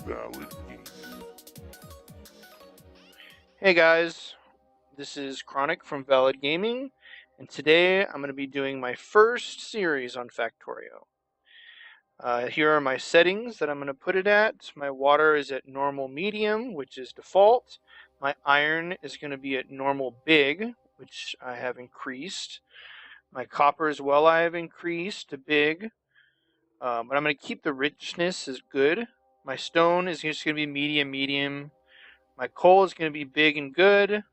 ValidGaming. Hey guys, this is Chronic from Valid Gaming, and today I'm going to be doing my first series on Factorio. Here are my settings that I'm going to put it at. My water is at normal medium, which is default. My iron is going to be at normal big, which I have increased. My copper as well I have increased to big, but I'm going to keep the richness as good. My stone is just going to be medium. My coal is going to be big and good.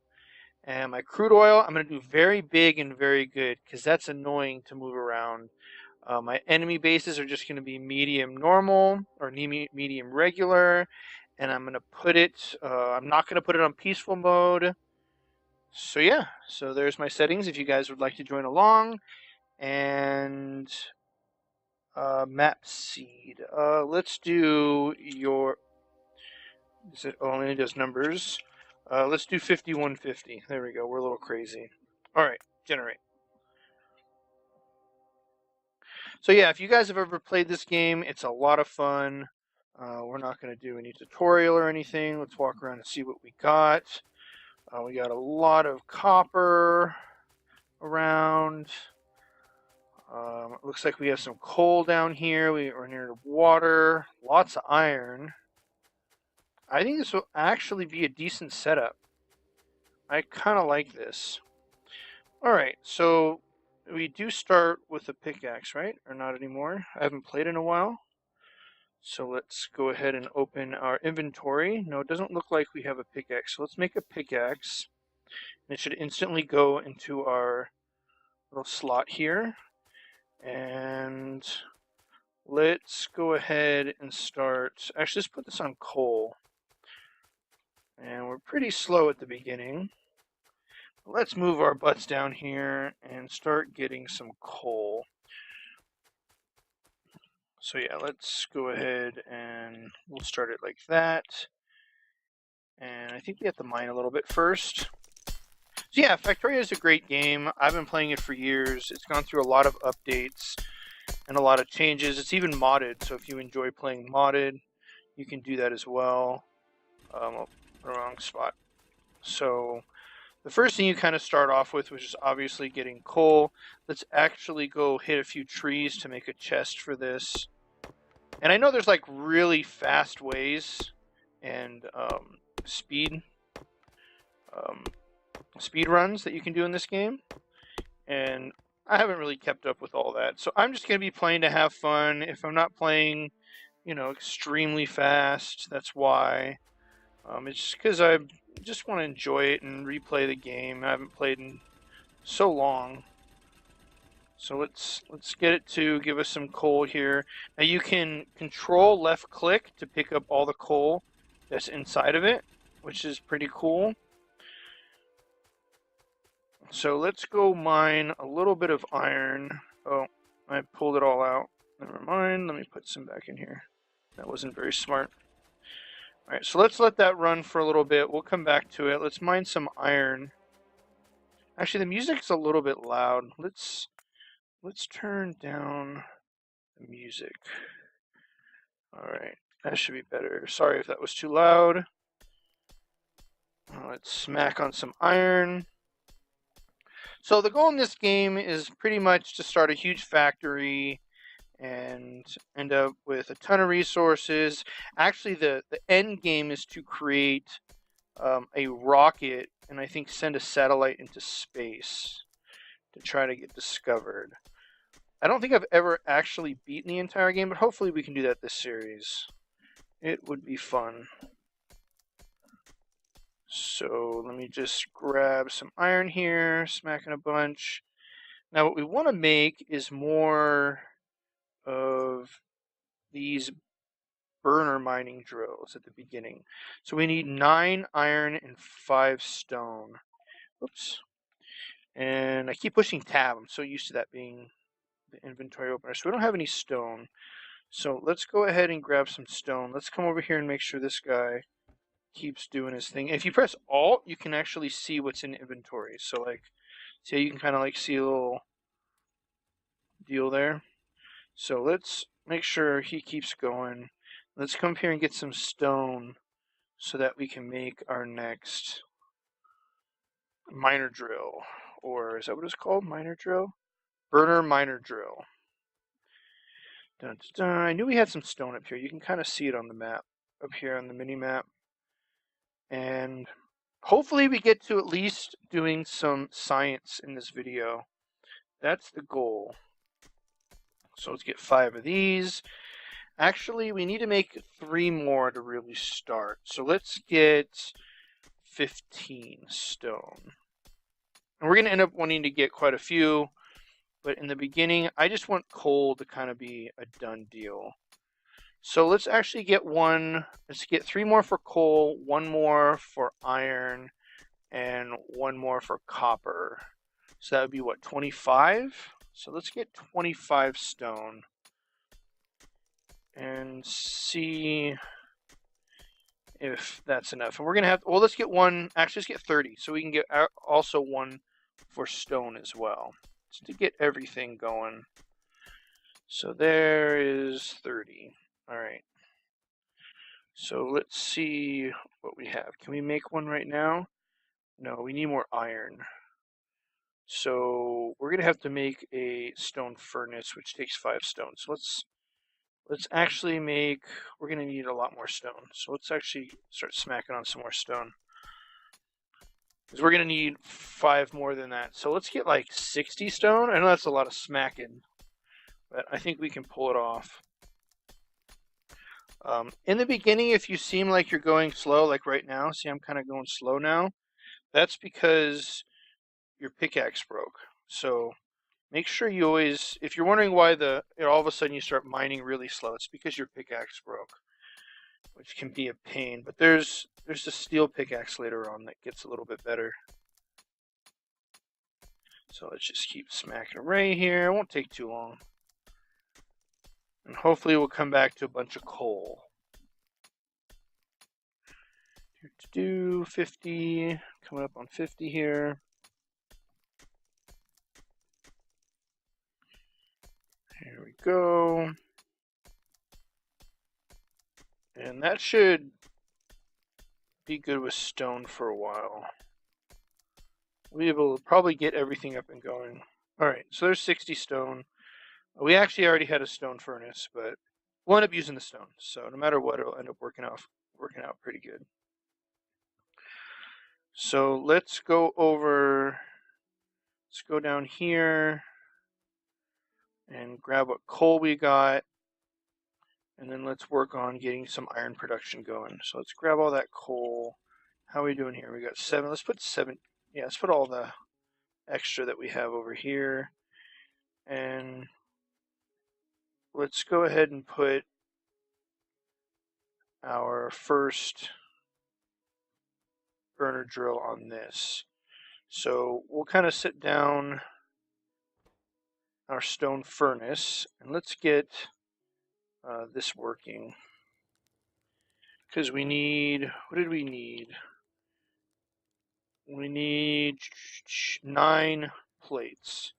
And my crude oil, I'm going to do very big and very good because that's annoying to move around. My enemy bases are just going to be medium normal or medium regular. And I'm going to put it, I'm not going to put it on peaceful mode. So yeah, so there's my settings if you guys would like to join along. And map seed. Let's do your, is it only does numbers? Let's do 5150. There we go. We're a little crazy. All right, generate. So yeah, if you guys have ever played this game, it's a lot of fun. We're not going to do any tutorial or anything. Let's walk around and see what we got. We got a lot of copper around. It looks like we have some coal down here. We're near water. Lots of iron. I think this will actually be a decent setup. I kind of like this. Alright, so we do start with a pickaxe, right? Or not anymore? I haven't played in a while. So let's go ahead and open our inventory. No, it doesn't look like we have a pickaxe. So let's make a pickaxe. And it should instantly go into our little slot here. And let's go ahead and start. Actually, let's put this on coal. And we're pretty slow at the beginning. Let's move our butts down here and start getting some coal. So yeah, let's go ahead and we'll start it like that. And I think we have to mine a little bit first. So yeah, Factorio is a great game. I've been playing it for years. It's gone through a lot of updates and a lot of changes. It's even modded, so if you enjoy playing modded, you can do that as well. Oh, wrong spot. So the first thing you kind of start off with, which is obviously getting coal. Let's actually go hit a few trees to make a chest for this. And I know there's like really fast ways and speed runs that you can do in this game. And I haven't really kept up with all that. So I'm just going to be playing to have fun. If I'm not playing, extremely fast, that's why. It's just because I just want to enjoy it and replay the game. I haven't played in so long. So let's get it to give us some coal here. Now you can control left click to pick up all the coal that's inside of it, which is pretty cool. So let's go mine a little bit of iron. Oh, I pulled it all out. Never mind. Let me put some back in here. That wasn't very smart. Alright, so let's let that run for a little bit. We'll come back to it. Let's mine some iron. Actually, the music's a little bit loud. Let's turn down the music. Alright, that should be better. Sorry if that was too loud. Let's smack on some iron. So the goal in this game is pretty much to start a huge factory and end up with a ton of resources. Actually, the end game is to create a rocket and I think send a satellite into space to try to get discovered. I don't think I've ever actually beaten the entire game, but hopefully we can do that this series. It would be fun. So let me just grab some iron here, smacking a bunch. Now what we want to make is more of these burner mining drills at the beginning. So we need 9 iron and 5 stone. Oops. And I keep pushing tab. I'm so used to that being the inventory opener. So we don't have any stone. So let's go ahead and grab some stone. Let's come over here and make sure this guy keeps doing his thing. And if you press Alt, you can actually see what's in inventory. So like, see, you can kind of like see a little deal there. So let's make sure he keeps going. Let's come up here and get some stone so that we can make our next miner drill. Or is that what it's called? Miner drill? Burner miner drill. Dun, dun, dun. I knew we had some stone up here. You can kind of see it on the map, up here on the mini map. And hopefully we get to at least doing some science in this video. That's the goal. So let's get 5 of these. Actually, we need to make 3 more to really start. So let's get 15 stone. And we're going to end up wanting to get quite a few. But in the beginning, I just want coal to kind of be a done deal. So let's actually get let's get 3 more for coal, 1 more for iron, and 1 more for copper. So that would be what, 25? So let's get 25 stone and see if that's enough. And we're gonna have, well, let's get 1, actually let's get 30, so we can get also 1 for stone as well, just to get everything going. So there is 30. All right. So let's see what we have. Can we make 1 right now? No, we need more iron. So we're gonna have to make a stone furnace, which takes 5 stone. So let's actually make, we're gonna need a lot more stone. So let's actually start smacking on some more stone, because we're gonna need 5 more than that. So let's get like 60 stone. I know that's a lot of smacking, but I think we can pull it off. In the beginning, if you seem like you're going slow, like right now, see I'm kind of going slow now, that's because your pickaxe broke. So make sure you always, if you're wondering why all of a sudden you start mining really slow, it's because your pickaxe broke, which can be a pain. But there's a steel pickaxe later on that gets a little bit better. So let's just keep smacking away here. It won't take too long. And hopefully we'll come back to a bunch of coal. 50, coming up on 50 here. Here we go. And that should be good with stone for a while. We'll be able to probably get everything up and going. All right, so there's 60 stone. We actually already had a stone furnace, but we'll end up using the stone. So no matter what, it'll end up working out pretty good. So let's go down here and grab what coal we got. And then let's work on getting some iron production going. So let's grab all that coal. How are we doing here? We got 7. Let's put 7. Yeah, let's put all the extra that we have over here. And let's go ahead and put our first burner drill on this. So we'll kind of sit down our stone furnace and let's get this working. Because we need, what did we need? We need 9 plates.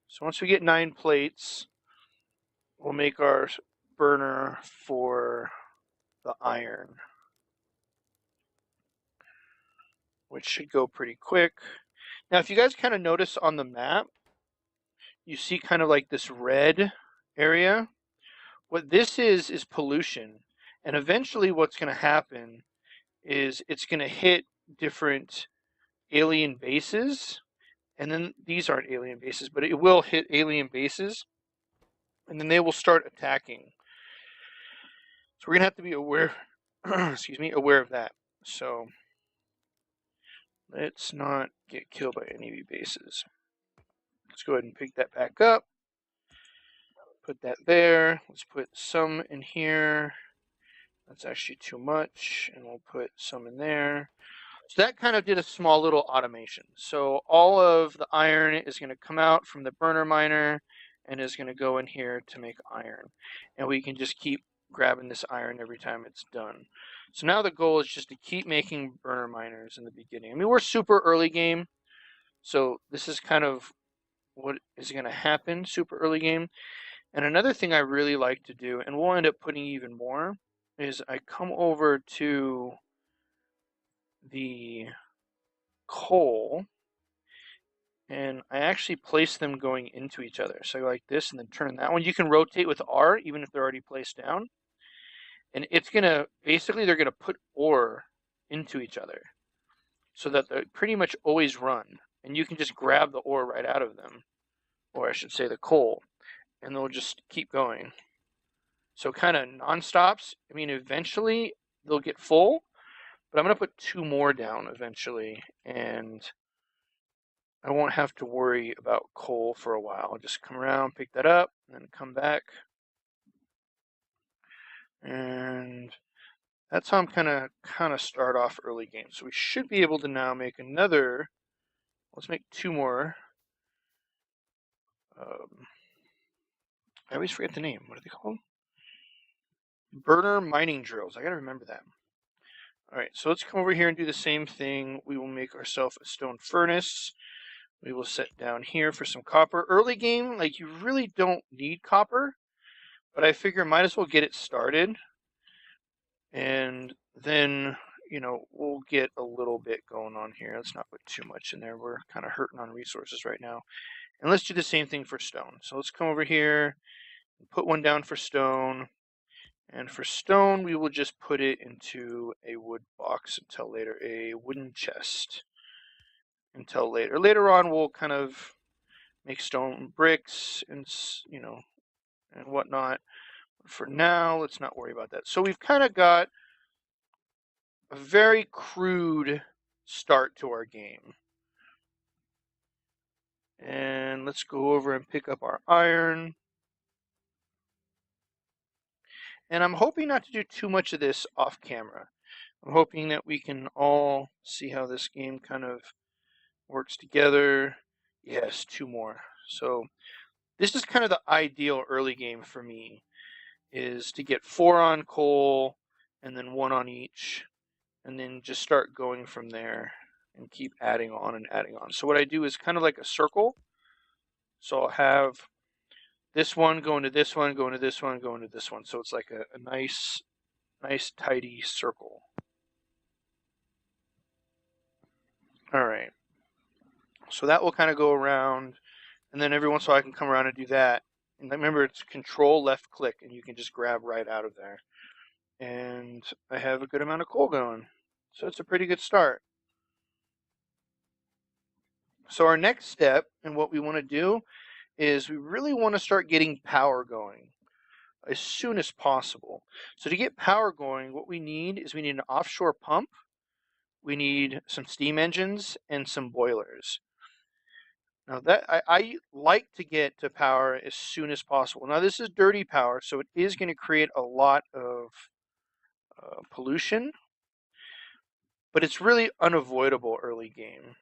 So once we get 9 plates, we'll make our burner for the iron, which should go pretty quick. Now, if you guys kind of notice on the map, you see kind of like this red area. What this is pollution. And eventually what's going to happen is it's going to hit different alien bases. And then these aren't alien bases, but it will hit alien bases. And then they will start attacking. So we're going to have to be aware, excuse me, aware of that. So let's not get killed by any bases. Let's go ahead and pick that back up. Put that there. Let's put some in here. That's actually too much. And we'll put some in there. So that kind of did a small little automation. So all of the iron is going to come out from the burner miner and is going to go in here to make iron. And we can just keep grabbing this iron every time it's done. So now the goal is just to keep making burner miners in the beginning. I mean, we're super early game. So this is kind of what is going to happen, super early game. And another thing I really like to do, and we'll end up putting even more, is I come over to the coal and I actually place them going into each other. So I go like this and then turn that one. You can rotate with R even if they're already placed down. And it's gonna basically they're gonna put ore into each other so that they pretty much always run. And you can just grab the ore right out of them, or I should say the coal, and they'll just keep going. So kind of non-stops. I mean, eventually they'll get full, but I'm gonna put 2 more down eventually, and I won't have to worry about coal for a while. I'll just come around, pick that up, and then come back. And that's how I'm kind of start off early game. So we should be able to now make another. Let's make 2 more. I always forget the name. What are they called? Burner mining drills. I gotta remember that. All right, so let's come over here and do the same thing. We will make ourselves a stone furnace. We will set down here for some copper. Early game, like you really don't need copper, but I figure might as well get it started. And then, we'll get a little bit going on here. Let's not put too much in there. We're kind of hurting on resources right now. And let's do the same thing for stone. So let's come over here and put 1 down for stone. And for stone, we will just put it into a wood box until later, a wooden chest until later. Later on, we'll kind of make stone bricks and, and whatnot. For now, let's not worry about that. So we've kind of got a very crude start to our game. And let's go over and pick up our iron. And I'm hoping not to do too much of this off camera. I'm hoping that we can all see how this game kind of works together. Yes, 2 more. So this is kind of the ideal early game for me, is to get 4 on coal and then 1 on each, and then just start going from there and keep adding on and adding on. So what I do is kind of like a circle. So I'll have this one going to this one, going to this one, going to this one. So it's like a nice tidy circle. All right. So that will kind of go around, and then every once in a while I can come around and do that. And remember, it's control left click, and you can just grab right out of there. And I have a good amount of coal going. So it's a pretty good start. So our next step and what we want to do is we really want to start getting power going as soon as possible. So to get power going, what we need is we need an offshore pump, we need some steam engines, and some boilers. Now that I like to get to power as soon as possible. Now this is dirty power, so it is going to create a lot of pollution, but it's really unavoidable early game.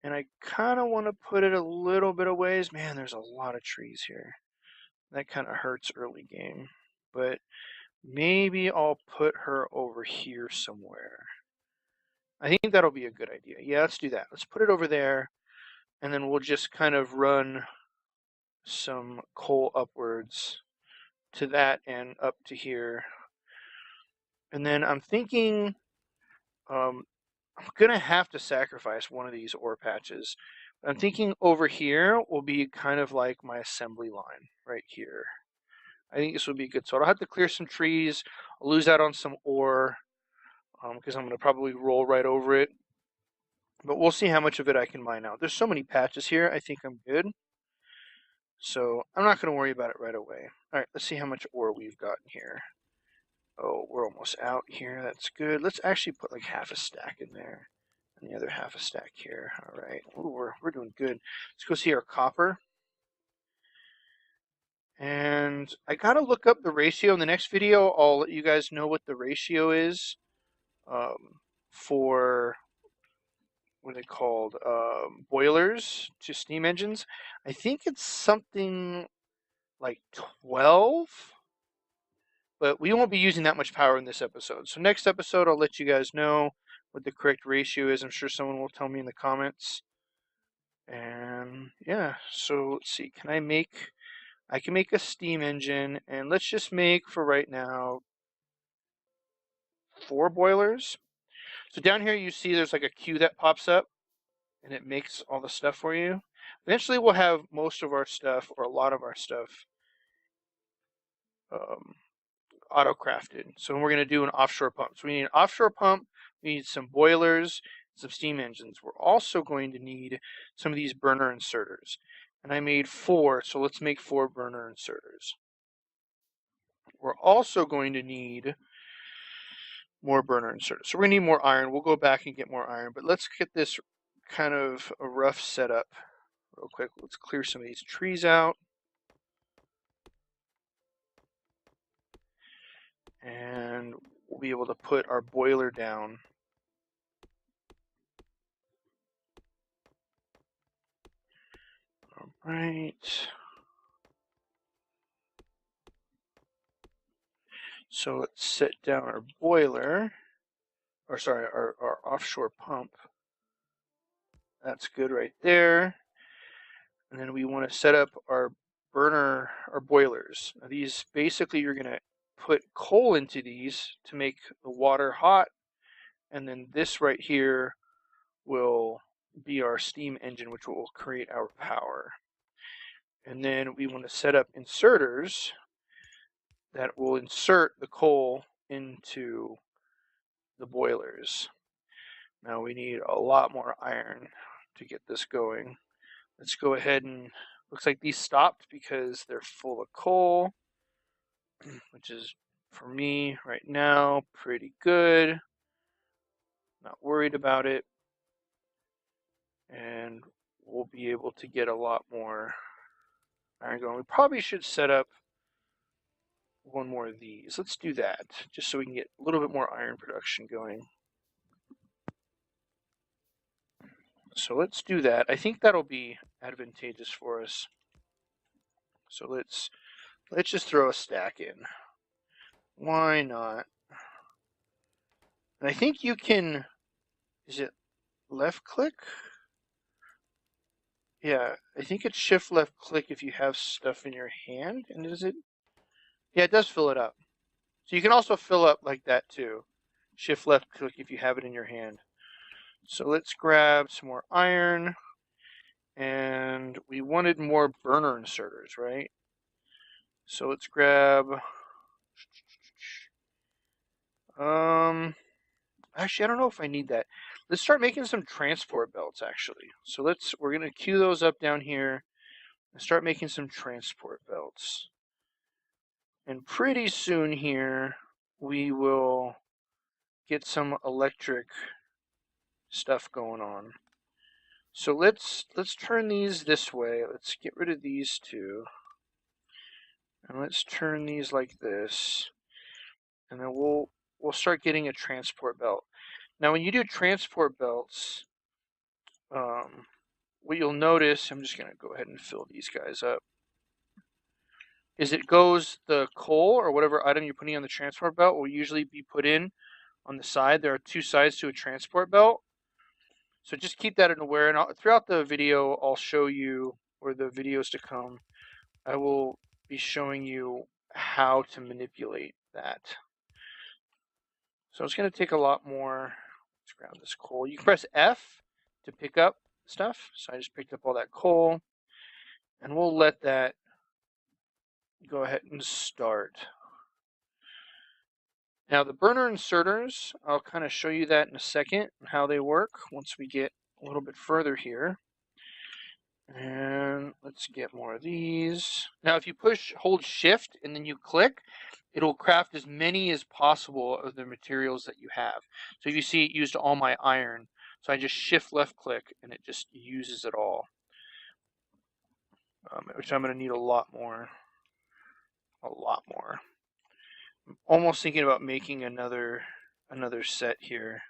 And I kind of want to put it a little bit of ways. Man, there's a lot of trees here. That kind of hurts early game. But maybe I'll put her over here somewhere. I think that'll be a good idea. Yeah, let's do that. Let's put it over there, and then we'll just kind of run some coal upwards to that and up to here. And then I'm thinking I'm going to have to sacrifice one of these ore patches. I'm thinking over here will be kind of like my assembly line right here. I think this would be good. So I'll have to clear some trees. I'll lose out on some ore because I'm going to probably roll right over it. But we'll see how much of it I can mine out. There's so many patches here. I think I'm good. So I'm not going to worry about it right away. All right, let's see how much ore we've gotten here. Oh, we're almost out here. That's good. Let's actually put like half a stack in there. And the other half a stack here. All right. Ooh, we're doing good. Let's go see our copper. And I got to look up the ratio. In the next video, I'll let you guys know what the ratio is for, what are they called? Boilers to steam engines. I think it's something like 12. But we won't be using that much power in this episode. So next episode, I'll let you guys know what the correct ratio is. I'm sure someone will tell me in the comments. And yeah, so let's see. I can make a steam engine, and let's just make for right now 4 boilers. So down here you see there's like a queue that pops up and it makes all the stuff for you. Eventually we'll have most of our stuff, or a lot of our stuff, auto crafted. So we're going to do an offshore pump. So we need an offshore pump, we need some boilers, some steam engines. We're also going to need some of these burner inserters. And I made 4, so let's make 4 burner inserters. We're also going to need more burner inserters. So we're going to need more iron. We'll go back and get more iron, but let's get this kind of a rough setup real quick. Let's clear some of these trees out. And we'll be able to put our boiler down. All right. So let's set down our boiler, or sorry, our offshore pump. That's good right there. And then we want to set up our boilers. Now these, basically you're going to put coal into these to make the water hot. And then this right here will be our steam engine, which will create our power. And then we want to set up inserters that will insert the coal into the boilers. Now we need a lot more iron to get this going. Let's go ahead and, looks like these stopped because they're full of coal, which is, for me right now, pretty good. Not worried about it. And we'll be able to get a lot more iron going. We probably should set up one more of these. Let's do that, just so we can get a little bit more iron production going. So let's do that. I think that'll be advantageous for us. So let's just throw a stack in. Why not? And I think you can, is it left click? Yeah, I think it's shift left click if you have stuff in your hand. And is it? Yeah, it does fill it up. So you can also fill up like that too. Shift left click if you have it in your hand. So let's grab some more iron. And we wanted more burner inserters, right? So let's grab, actually, I don't know if I need that. Let's start making some transport belts, actually. So we're going to queue those up down here and start making some transport belts. And pretty soon here, we will get some electric stuff going on. So let's turn these this way. Let's get rid of these two. And let's turn these like this. And then we'll start getting a transport belt. Now when you do transport belts, what you'll notice, I'm just going to go ahead and fill these guys up, is it goes, the coal or whatever item you're putting on the transport belt will usually be put in on the side. There are 2 sides to a transport belt. So just keep that in aware, and throughout the video I'll show you, or the videos to come, I will be showing you how to manipulate that. So it's going to take a lot more. Let's grab this coal. You can press F to pick up stuff. So I just picked up all that coal, and we'll let that go ahead and start. Now the burner inserters, I'll kind of show you that in a second, how they work once we get a little bit further here. And let's get more of these. Now if you hold shift and then you click, it'll craft as many as possible of the materials that you have. So if you see, it used all my iron. So I just shift left click and it just uses it all. Which I'm going to need a lot more. A lot more. I'm almost thinking about making another set here.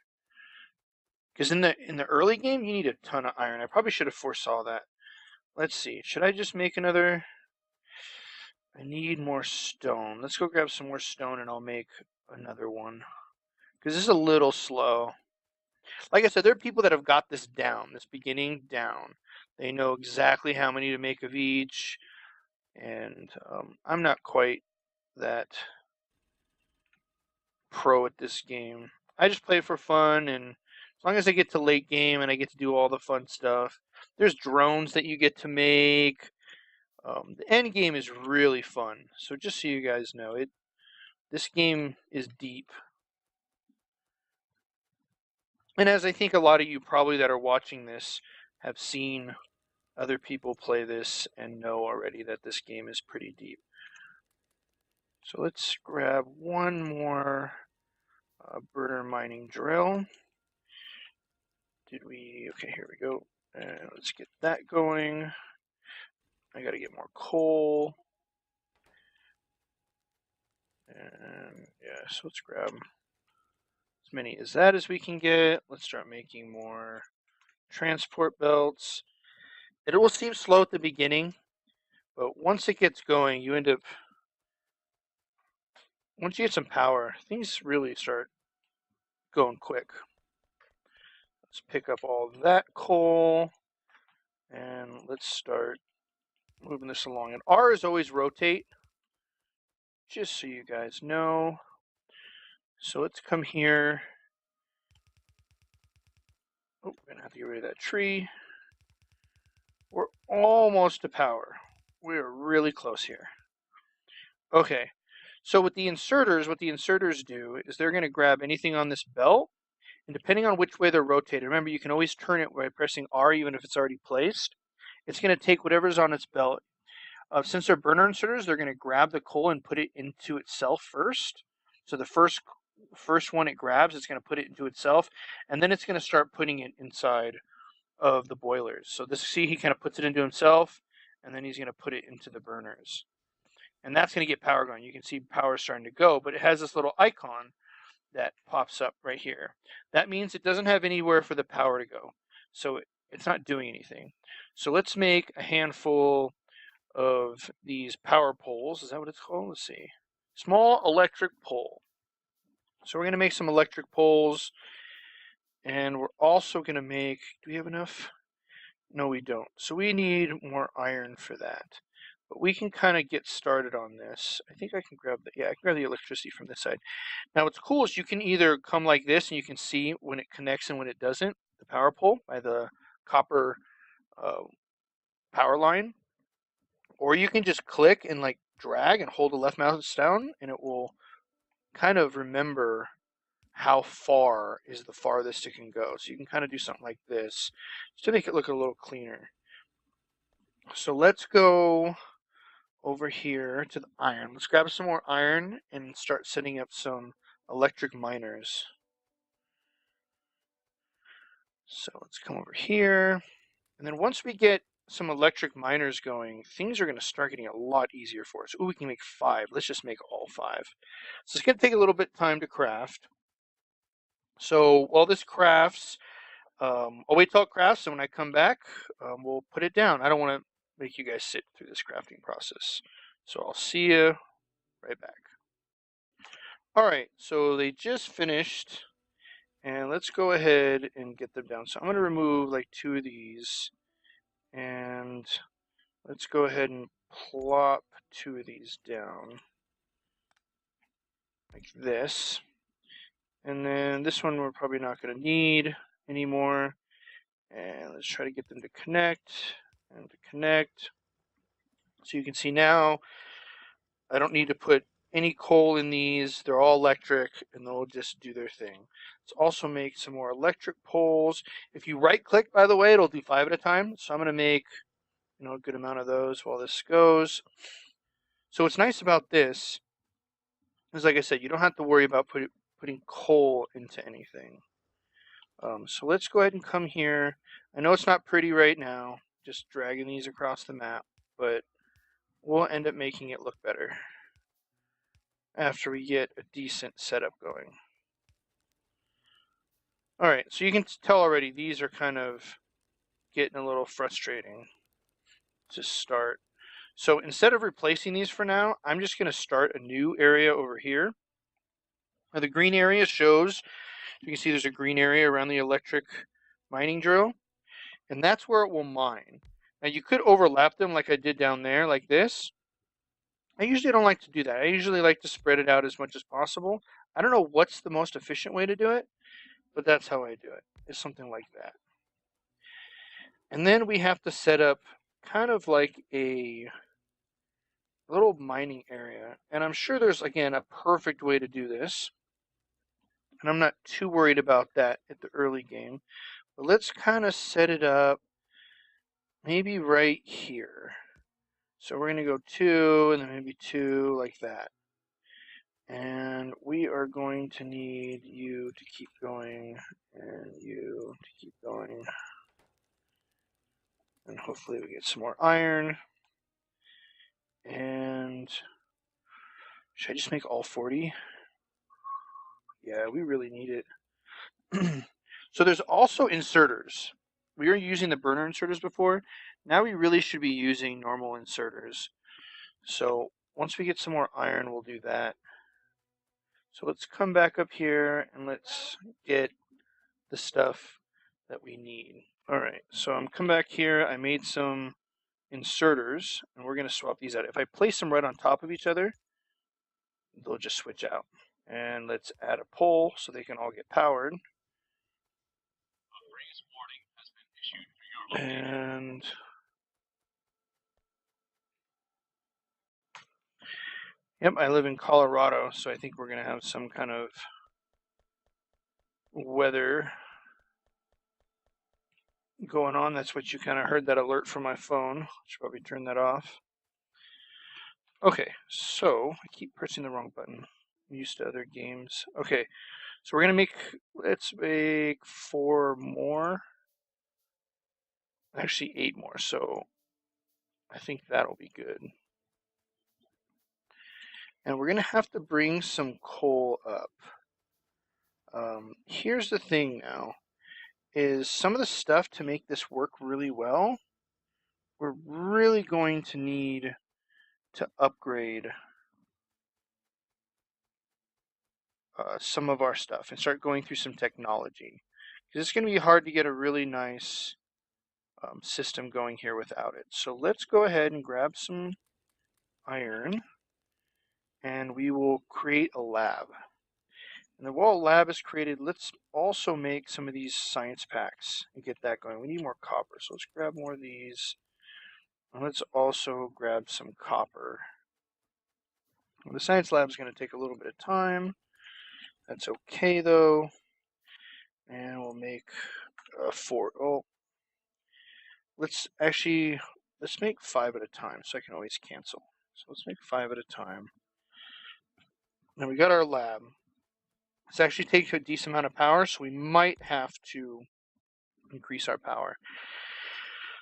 Because in the early game, you need a ton of iron. I probably should have foresaw that. Let's see. Should I just make another? I need more stone. Let's go grab some more stone and I'll make another one. Because this is a little slow. Like I said, there are people that have got this down, this beginning down. They know exactly how many to make of each. And I'm not quite that pro at this game. I just play it for fun, and as long as I get to late game and I get to do all the fun stuff. There's drones that you get to make. The end game is really fun. So just so you guys know, this game is deep. And as I think a lot of you probably that are watching this have seen other people play this and know already that this game is pretty deep. So let's grab one more burner mining drill. Okay, here we go. And let's get that going. I gotta get more coal. And yeah, so let's grab as many as that as we can get. Let's start making more transport belts. It will seem slow at the beginning, but once it gets going, once you get some power, things really start going quick. Let's pick up all that coal, and let's start moving this along. And R is always rotate, just so you guys know. So let's come here. Oh, we're gonna have to get rid of that tree. We're almost to power. We're really close here. Okay, so with the inserters, what the inserters do is they're gonna grab anything on this belt, and depending on which way they're rotated, remember you can always turn it by pressing R even if it's already placed. It's gonna take whatever's on its belt. Since they're burner inserters, they're gonna grab the coal and put it into itself first. So the first one it grabs, it's going to put it into itself, and then it's going to start putting it inside of the boilers. So he kind of puts it into himself, and then he's going to put it into the burners. And that's going to get power going. You can see power starting to go, but it has this little icon that pops up right here. That means it doesn't have anywhere for the power to go. So it's not doing anything. So let's make a handful of these power poles. Is that what it's called? Let's see. Small electric pole. So we're going to make some electric poles, and we're also going to make, do we have enough? No, we don't. So we need more iron for that. But we can kind of get started on this. I think I can grab I can grab the electricity from this side. Now what's cool is you can either come like this and you can see when it connects and when it doesn't, the power pole by the copper power line. Or you can just click and like drag and hold the left mouse down, and it will kind of remember how far is the farthest it can go. So you can kind of do something like this just to make it look a little cleaner. So let's go over here to the iron. Let's grab some more iron and start setting up some electric miners. So let's come over here. And then once we get some electric miners going, things are going to start getting a lot easier for us. Ooh, we can make 5. Let's just make all 5. So it's going to take a little bit of time to craft. So while this crafts, I'll wait till it crafts, and when I come back, we'll put it down. I don't want to make you guys sit through this crafting process. So I'll see you right back. All right, so they just finished, and let's go ahead and get them down. So I'm going to remove like 2 of these, and let's go ahead and plop 2 of these down like this. And then this one we're probably not going to need anymore. And let's try to get them to connect and to connect. So you can see now I don't need to put any coal in these. They're all electric and they'll just do their thing. Let's also make some more electric poles. If you right click, by the way, it'll do 5 at a time. So I'm going to make a good amount of those while this goes. So what's nice about this is, like I said, you don't have to worry about putting coal into anything. So let's go ahead and come here. I know it's not pretty right now, just dragging these across the map, but we'll end up making it look better after we get a decent setup going. All right, so you can tell already these are kind of getting a little frustrating to start. So instead of replacing these for now, I'm just going to start a new area over here. Now the green area shows, you can see there's a green area around the electric mining drill, and that's where it will mine. Now you could overlap them like I did down there, like this. I usually don't like to do that. I usually like to spread it out as much as possible. I don't know what's the most efficient way to do it, but that's how I do it. It's something like that. And then we have to set up kind of like a little mining area. And I'm sure there's, again, a perfect way to do this. And I'm not too worried about that at the early game. But let's kind of set it up maybe right here. So we're going to go 2 and then maybe 2 like that. And we are going to need you to keep going and you to keep going. And hopefully we get some more iron. And should I just make all 40? Yeah, we really need it. So there's also inserters. We were using the burner inserters before. Now we really should be using normal inserters. So once we get some more iron, we'll do that. So let's come back up here and let's get the stuff that we need. All right, so I'm come back here. I made some inserters, and we're going to swap these out. If I place them right on top of each other, they'll just switch out. And let's add a pole so they can all get powered. And yep, I live in Colorado, so I think we're going to have some kind of weather going on. That's what you kind of heard, that alert from my phone. Should probably turn that off. Okay, so I keep pressing the wrong button. I'm used to other games. Okay, so we're going to make, let's make 4 more. Actually 8 more, so I think that'll be good. And we're going to have to bring some coal up. Here's the thing now, is some of the stuff to make this work really well, we're really going to need to upgrade some of our stuff and start going through some technology. Because it's going to be hard to get a really nice system going here without it. So let's go ahead and grab some iron and we will create a lab. And then while a lab is created, let's also make some of these science packs and get that going. We need more copper, so let's grab more of these. And let's also grab some copper. Well, the science lab is going to take a little bit of time. That's okay though. And we'll make 4. Oh, let's make 5 at a time so I can always cancel. So let's make 5 at a time. Now we got our lab. This actually takes a decent amount of power, so we might have to increase our power.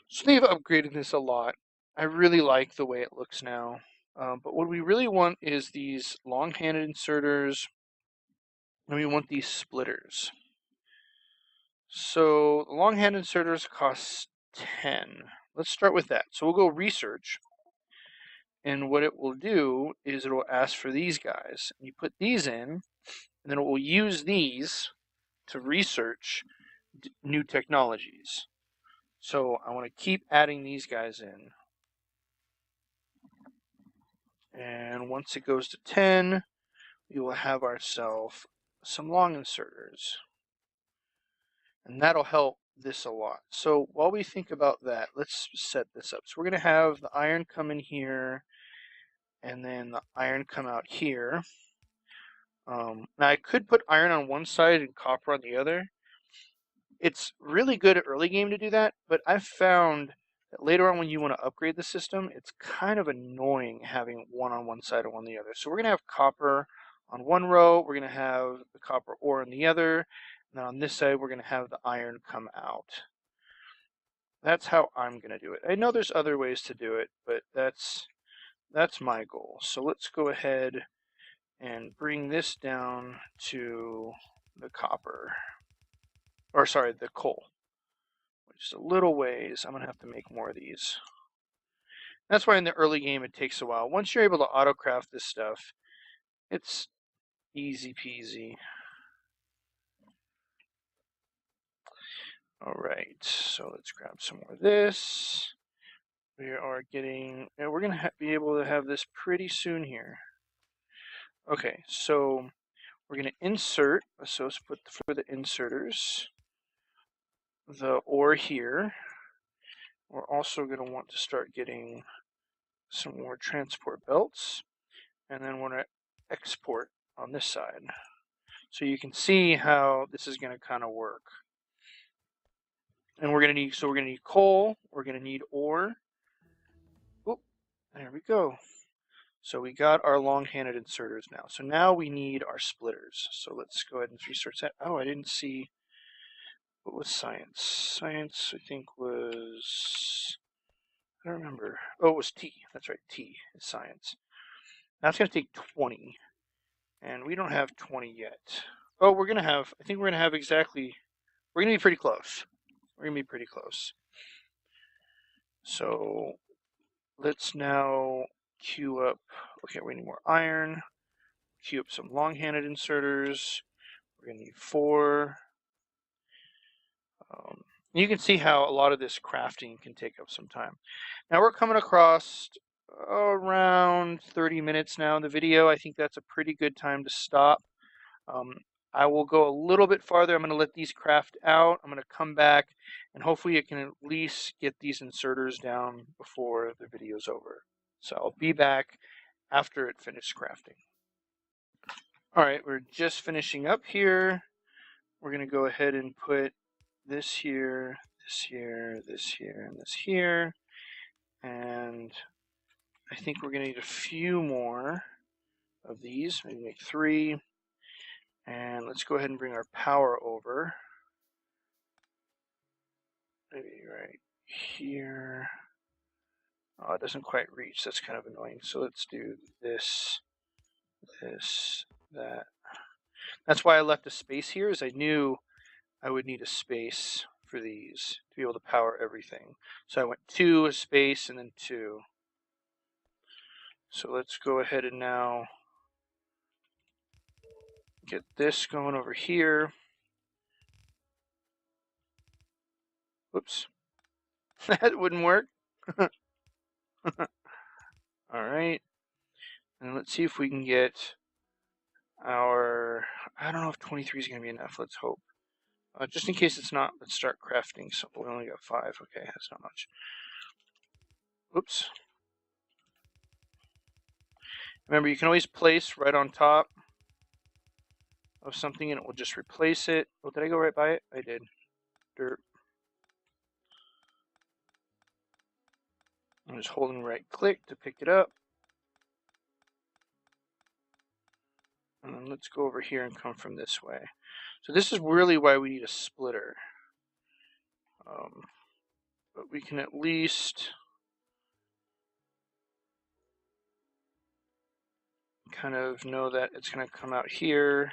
So they've upgraded this a lot. I really like the way it looks now. But what we really want is these long-handed inserters, and we want these splitters. So the long-handed inserters cost 10. Let's start with that. So we'll go research. And what it will do is it will ask for these guys. You put these in, and then it will use these to research new technologies. So I want to keep adding these guys in. And once it goes to 10, we will have ourselves some long inserters. And that'll help this a lot. So while we think about that, let's set this up. So we're going to have the iron come in here, and then the iron come out here. Now I could put iron on one side and copper on the other. It's really good at early game to do that, but I've found that later on when you want to upgrade the system, it's kind of annoying having one on one side and one on the other. So we're going to have copper on one row, we're going to have the copper ore on the other, and then on this side we're going to have the iron come out. That's how I'm going to do it. I know there's other ways to do it, but that's my goal. So let's go ahead and bring this down to the copper. Or sorry, the coal. Just a little ways. I'm going to have to make more of these. That's why in the early game it takes a while. Once you're able to auto-craft this stuff, it's easy peasy. Alright, so let's grab some more of this. We are getting, and we're going to be able to have this pretty soon here. Okay, so we're going to insert, so let's put for the inserters, the ore here. We're also going to want to start getting some more transport belts, and then we're going to export on this side. So you can see how this is going to kind of work. And we're going to need coal, we're going to need ore. Oop, there we go. So we got our long-handed inserters now. So now we need our splitters. So let's go ahead and research that. Oh, I didn't see, what was science? Science, I think, was, I don't remember. Oh, it was T. That's right, T is science. Now it's going to take 20. And we don't have 20 yet. Oh, we're going to have, I think we're going to have exactly, we're going to be pretty close. We're going to be pretty close. So let's now queue up, okay, we need more iron. Queue up some long-handed inserters. We're going to need 4. You can see how a lot of this crafting can take up some time. Now we're coming across around 30 minutes now in the video. I think that's a pretty good time to stop. I will go a little bit farther. I'm going to let these craft out. I'm going to come back, and hopefully I can at least get these inserters down before the video's over. So I'll be back after it finishes crafting. All right, we're just finishing up here. We're going to go ahead and put this here, this here, this here, and this here. And I think we're going to need a few more of these, maybe make 3. And let's go ahead and bring our power over. Maybe right here. Oh, it doesn't quite reach. That's kind of annoying. So let's do this, this, that. That's why I left a space here, is I knew I would need a space for these to be able to power everything. So I went 2, a space, and then 2. So let's go ahead and now get this going over here. Whoops. That wouldn't work. Alright. And let's see if we can get our, I don't know if 23 is going to be enough. Let's hope. Just in case it's not, let's start crafting. So we only got 5. Okay, that's not much. Oops. Remember, you can always place right on top of something and it will just replace it. Oh, did I go right by it? I did. Dirt. I'm just holding right click to pick it up. And then let's go over here and come from this way. So this is really why we need a splitter. But we can at least kind of know that it's going to come out here.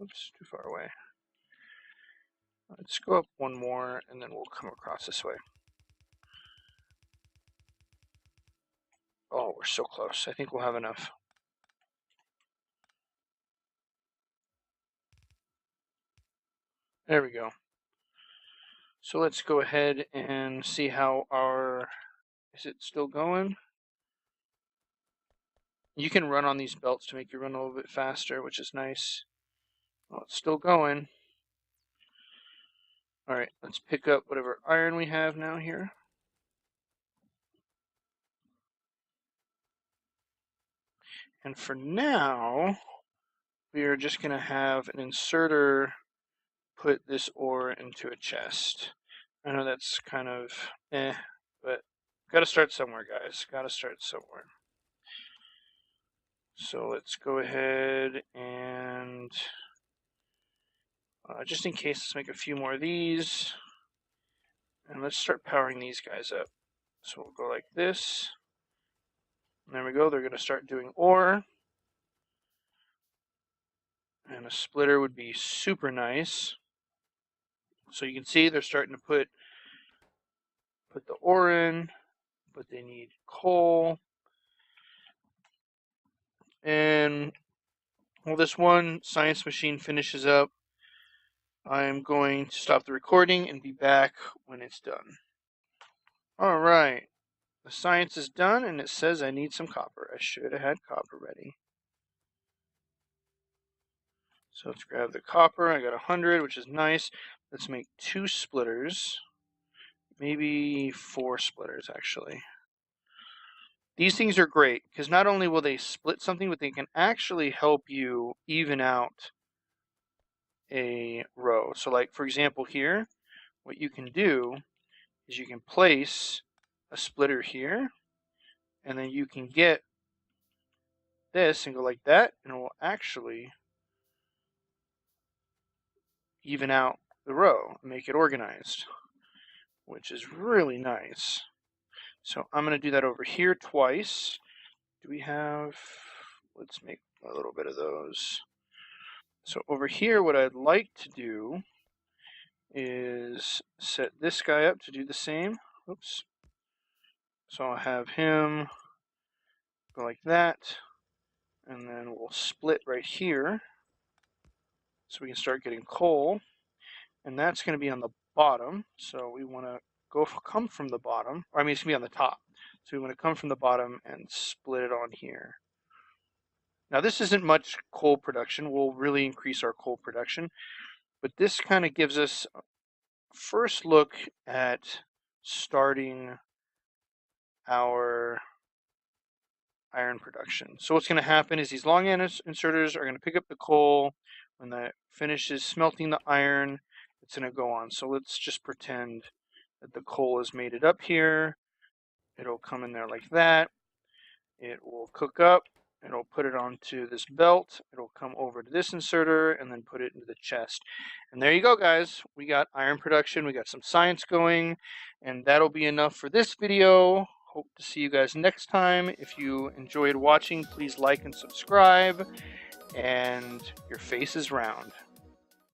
Oops, too far away. Let's go up 1 more and then we'll come across this way. Oh, we're so close. I think we'll have enough. There we go. So let's go ahead and see how our, is it still going? You can run on these belts to make you run a little bit faster, which is nice. Well, it's still going. All right, let's pick up whatever iron we have now here. And for now, we are just going to have an inserter put this ore into a chest. I know that's kind of but got to start somewhere, guys. Got to start somewhere. So let's go ahead and just in case, let's make a few more of these. And let's start powering these guys up. So we'll go like this. And there we go. They're going to start doing ore. And a splitter would be super nice. So you can see they're starting to put the ore in, but they need coal. And while this one science machine finishes up, I'm going to stop the recording and be back when it's done. All right. The science is done, and it says I need some copper. I should have had copper ready. So let's grab the copper. I got 100, which is nice. Let's make 2 splitters. Maybe 4 splitters, actually. These things are great because not only will they split something, but they can actually help you even out a row. So like, for example, here, what you can do is you can place a splitter here, and then you can get this and go like that, and it will actually even out the row, make it organized, which is really nice. So I'm going to do that over here twice. Do we have, let's make a little bit of those. So over here, what I'd like to do is set this guy up to do the same. Oops. So I'll have him go like that, and then we'll split right here so we can start getting coal, and that's going to be on the bottom. So we want to come from the bottom, or I mean it's going to be on the top. So we want to come from the bottom and split it on here. Now this isn't much coal production. We'll really increase our coal production, but this kind of gives us a first look at starting our iron production. So what's going to happen is these long inserters are going to pick up the coal. When that finishes smelting the iron, it's going to go on. So let's just pretend that the coal is mated up here. It'll come in there like that. It will cook up. It'll put it onto this belt. It'll come over to this inserter and then put it into the chest. And there you go, guys. We got iron production. We got some science going. And that'll be enough for this video. Hope to see you guys next time. If you enjoyed watching, please like and subscribe. And your face is round.